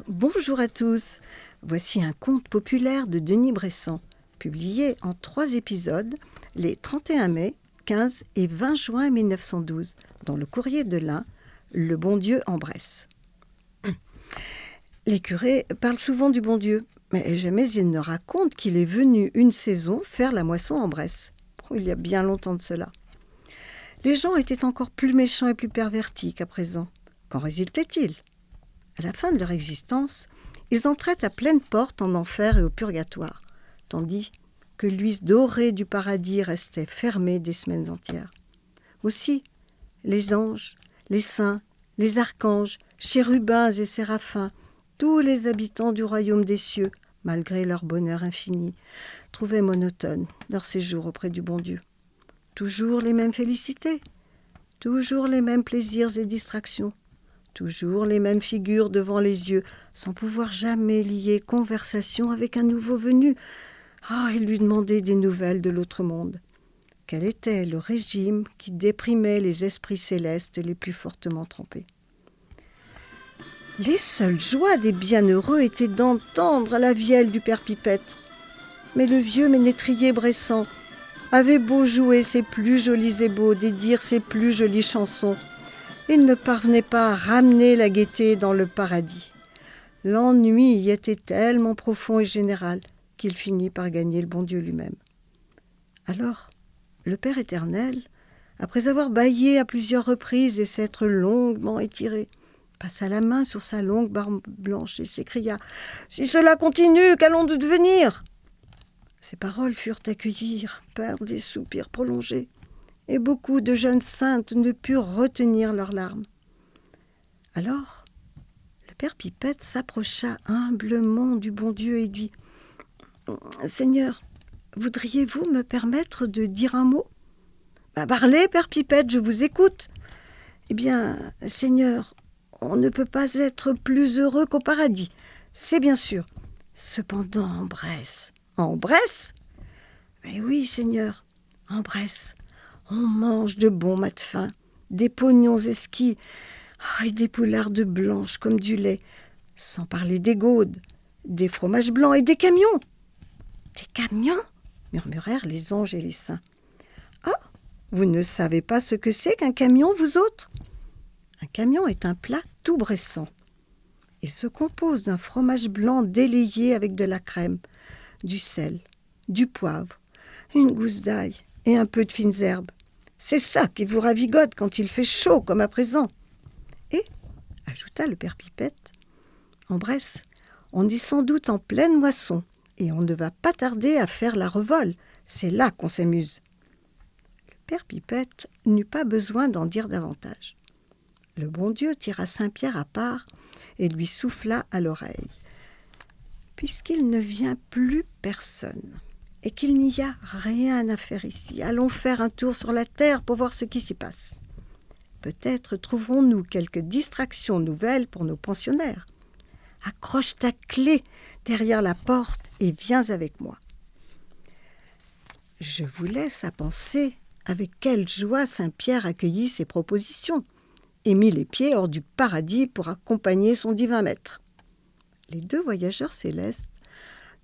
Bonjour à tous. Voici un conte populaire de Denis Bressan, publié en 3 épisodes, les 31 mai, 15 et 20 juin 1912, dans le Courrier de l'Ain, Le bon Dieu en Bresse. Les curés parlent souvent du bon Dieu, mais jamais ils ne racontent qu'il est venu une saison faire la moisson en Bresse. Il y a bien longtemps de cela. Les gens étaient encore plus méchants et plus pervertis qu'à présent. Qu'en résultait-il ? À la fin de leur existence, ils entraient à pleine porte en enfer et au purgatoire, tandis que l'huile dorée du paradis restait fermée des semaines entières. Aussi, les anges, les saints, les archanges, chérubins et séraphins, tous les habitants du royaume des cieux, malgré leur bonheur infini, trouvaient monotone leur séjour auprès du bon Dieu. Toujours les mêmes félicités, toujours les mêmes plaisirs et distractions, toujours les mêmes figures devant les yeux, sans pouvoir jamais lier conversation avec un nouveau venu. Et lui demander des nouvelles de l'autre monde. Quel était le régime qui déprimait les esprits célestes les plus fortement trempés ? Les seules joies des bienheureux étaient d'entendre la vielle du père Pipette. Mais le vieux ménétrier Bressan avait beau jouer ses plus jolis ébaudes et dire ses plus jolies chansons, il ne parvenait pas à ramener la gaieté dans le paradis. L'ennui y était tellement profond et général qu'il finit par gagner le bon Dieu lui-même. Alors, le Père éternel, après avoir bâillé à plusieurs reprises et s'être longuement étiré, passa la main sur sa longue barbe blanche et s'écria « Si cela continue, qu'allons-nous devenir ?» Ces paroles furent accueillies par des soupirs prolongés, et beaucoup de jeunes saintes ne purent retenir leurs larmes. Alors, le père Pipette s'approcha humblement du bon Dieu et dit « Seigneur, voudriez-vous me permettre de dire un mot ?»« Parlez, père Pipette, je vous écoute. »« Eh bien, Seigneur, on ne peut pas être plus heureux qu'au paradis, c'est bien sûr. Cependant, en Bresse. »« En Bresse ?»« Mais oui, Seigneur, en Bresse. On mange de bons mâts de fin, des pognons esquis, et des poulardes blanches comme du lait, sans parler des gaudes, des fromages blancs et des camions. »« Des camions ?» murmurèrent les anges et les saints. « Ah, vous ne savez pas ce que c'est qu'un camion, vous autres ? Un camion est un plat tout bressant. Il se compose d'un fromage blanc délayé avec de la crème, du sel, du poivre, une gousse d'ail et un peu de fines herbes. C'est ça qui vous ravigote quand il fait chaud comme à présent. » Et, ajouta le père Pipette, en Bresse, on est sans doute en pleine moisson et on ne va pas tarder à faire la revole. C'est là qu'on s'amuse. Le père Pipette n'eut pas besoin d'en dire davantage. Le bon Dieu tira Saint-Pierre à part et lui souffla à l'oreille. « Puisqu'il ne vient plus personne et qu'il n'y a rien à faire ici, allons faire un tour sur la terre pour voir ce qui s'y passe. Peut-être trouverons-nous quelques distractions nouvelles pour nos pensionnaires. Accroche ta clé derrière la porte et viens avec moi. » Je vous laisse à penser avec quelle joie Saint-Pierre accueillit ces propositions et mit les pieds hors du paradis pour accompagner son divin maître. Les 2 voyageurs célestes,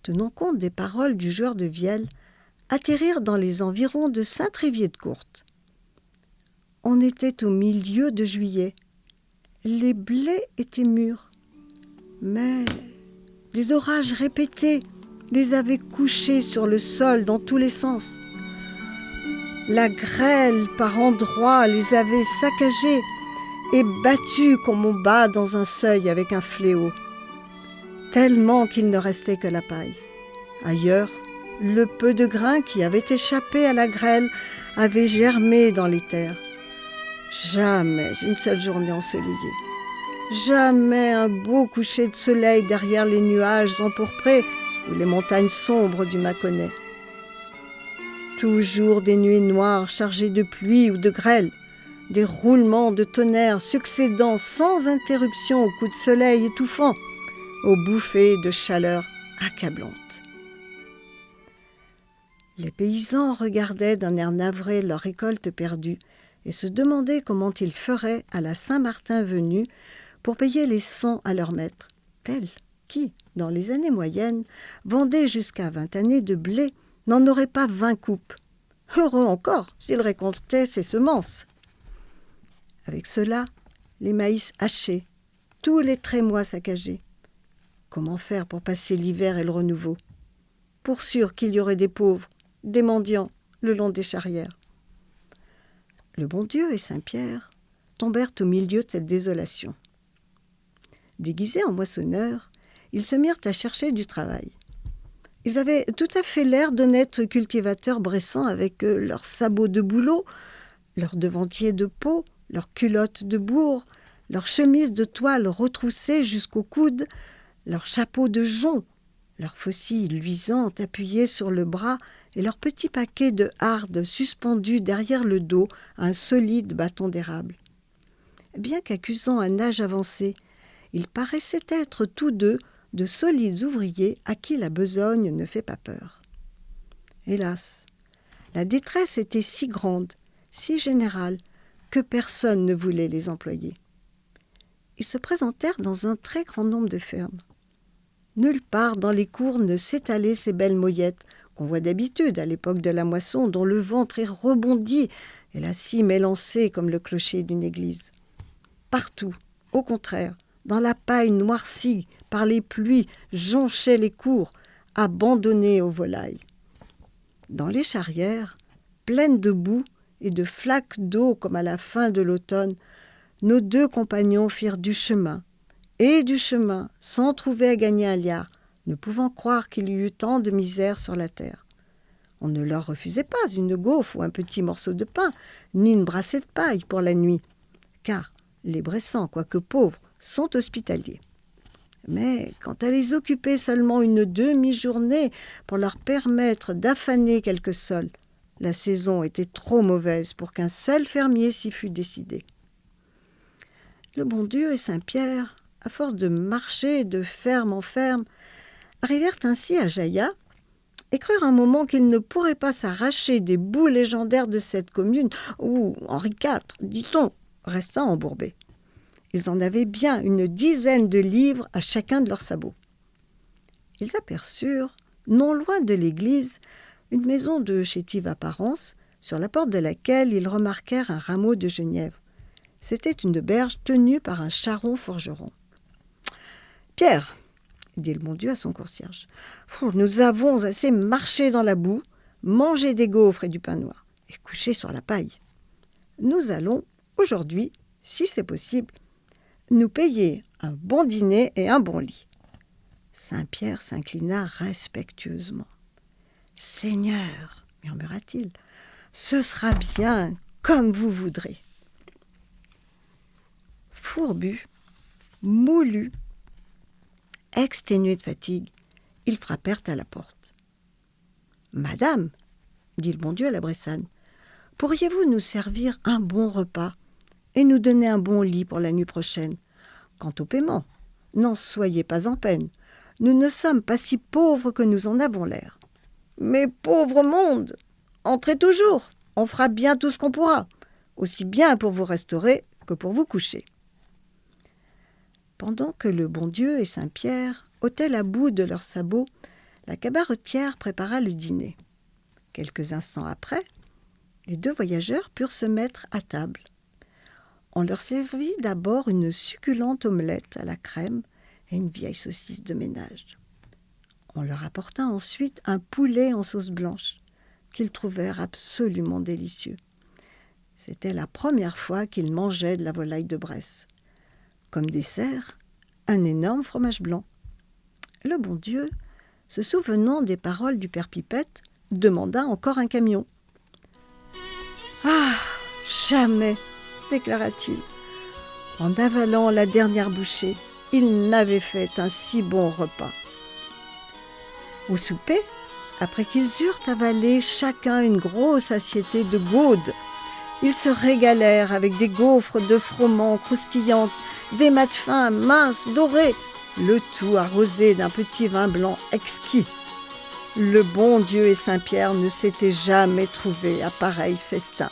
tenant compte des paroles du joueur de vielle, atterrirent dans les environs de Saint-Trévier-de-Courte. On était au milieu de juillet. Les blés étaient mûrs, mais les orages répétés les avaient couchés sur le sol dans tous les sens. La grêle par endroits les avait saccagés et battus comme on bat dans un seuil avec un fléau, tellement qu'il ne restait que la paille. Ailleurs, le peu de grain qui avait échappé à la grêle avait germé dans les terres. Jamais une seule journée ensoleillée. Jamais un beau coucher de soleil derrière les nuages empourprés ou les montagnes sombres du Mâconnais. Toujours des nuits noires chargées de pluie ou de grêle, des roulements de tonnerre succédant sans interruption aux coups de soleil étouffants, aux bouffées de chaleur accablantes. Les paysans regardaient d'un air navré leur récolte perdue et se demandaient comment ils feraient à la Saint-Martin venue pour payer les cens à leur maître, tel qui, dans les années moyennes, vendait jusqu'à 20 années de blé, n'en aurait pas 20 coupes. Heureux encore s'il récoltait ses semences. Avec cela, les maïs hachés, tous les trémois saccagés. Comment faire pour passer l'hiver et le renouveau? Pour sûr qu'il y aurait des pauvres, des mendiants, le long des charrières. Le bon Dieu et Saint-Pierre tombèrent au milieu de cette désolation. Déguisés en moissonneurs, ils se mirent à chercher du travail. Ils avaient tout à fait l'air d'honnêtes cultivateurs bressants avec leurs sabots de bouleau, leurs devantiers de peau, leurs culottes de bourre, leurs chemises de toile retroussées jusqu'au coude, leurs chapeaux de jonc, leurs faucilles luisantes appuyées sur le bras et leurs petits paquets de hardes suspendus derrière le dos à un solide bâton d'érable. Bien qu'accusant un âge avancé, ils paraissaient être tous deux de solides ouvriers à qui la besogne ne fait pas peur. Hélas, la détresse était si grande, si générale, que personne ne voulait les employer. Ils se présentèrent dans un très grand nombre de fermes. Nulle part dans les cours ne s'étalaient ces belles moyettes qu'on voit d'habitude à l'époque de la moisson, dont le ventre est rebondi et la cime élancée comme le clocher d'une église. Partout, au contraire, dans la paille noircie par les pluies, jonchaient les cours, abandonnés aux volailles. Dans les charrières, pleines de boue et de flaques d'eau comme à la fin de l'automne, nos deux compagnons firent du chemin, sans trouver à gagner un liard, ne pouvant croire qu'il y eût tant de misère sur la terre. On ne leur refusait pas une gaufre ou un petit morceau de pain, ni une brassée de paille pour la nuit, car les Bressans, quoique pauvres, sont hospitaliers. Mais quant à les occuper seulement une demi-journée pour leur permettre d'affaner quelques sols, la saison était trop mauvaise pour qu'un seul fermier s'y fût décidé. Le bon Dieu et Saint-Pierre, à force de marcher de ferme en ferme, arrivèrent ainsi à Jaillat et crurent un moment qu'ils ne pourraient pas s'arracher des bouts légendaires de cette commune où Henri IV, dit-on, resta embourbé. Ils en avaient bien une dizaine de livres à chacun de leurs sabots. Ils aperçurent, non loin de l'église, une maison de chétive apparence, sur la porte de laquelle ils remarquèrent un rameau de genièvre. C'était une berge tenue par un charron forgeron. « Pierre, dit le bon Dieu à son concierge, nous avons assez marché dans la boue, mangé des gaufres et du pain noir, et couché sur la paille. Nous allons, aujourd'hui, si c'est possible, nous payer un bon dîner et un bon lit. » Saint-Pierre s'inclina respectueusement. « Seigneur, murmura-t-il, ce sera bien comme vous voudrez. » Fourbus, moulus, exténués de fatigue, ils frappèrent à la porte. « Madame, dit le bon Dieu à la Bressane, pourriez-vous nous servir un bon repas et nous donner un bon lit pour la nuit prochaine? Quant au paiement, n'en soyez pas en peine. Nous ne sommes pas si pauvres que nous en avons l'air. »« Mais pauvre monde, entrez toujours, on fera bien tout ce qu'on pourra, aussi bien pour vous restaurer que pour vous coucher. » Pendant que le bon Dieu et Saint-Pierre ôtaient la boue de leurs sabots, la cabaretière prépara le dîner. Quelques instants après, les deux voyageurs purent se mettre à table. On leur servit d'abord une succulente omelette à la crème et une vieille saucisse de ménage. On leur apporta ensuite un poulet en sauce blanche, qu'ils trouvèrent absolument délicieux. C'était la première fois qu'ils mangeaient de la volaille de Bresse. Comme dessert, un énorme fromage blanc. Le bon Dieu, se souvenant des paroles du père Pipette, demanda encore un camion. « Ah, jamais !» déclara-t-il. En avalant la dernière bouchée, il n'avait fait un si bon repas. Au souper, après qu'ils eurent avalé chacun une grosse assiété de gaude, ils se régalèrent avec des gaufres de froment croustillantes, des mâtes fins, minces, dorées, le tout arrosé d'un petit vin blanc exquis. Le bon Dieu et Saint-Pierre ne s'étaient jamais trouvés à pareil festin.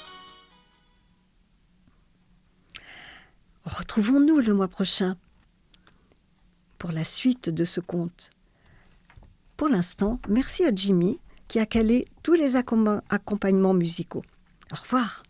Retrouvons-nous le mois prochain. pour la suite de ce conte. Pour l'instant, merci à Jimmy qui a calé tous les accompagnements musicaux. Au revoir.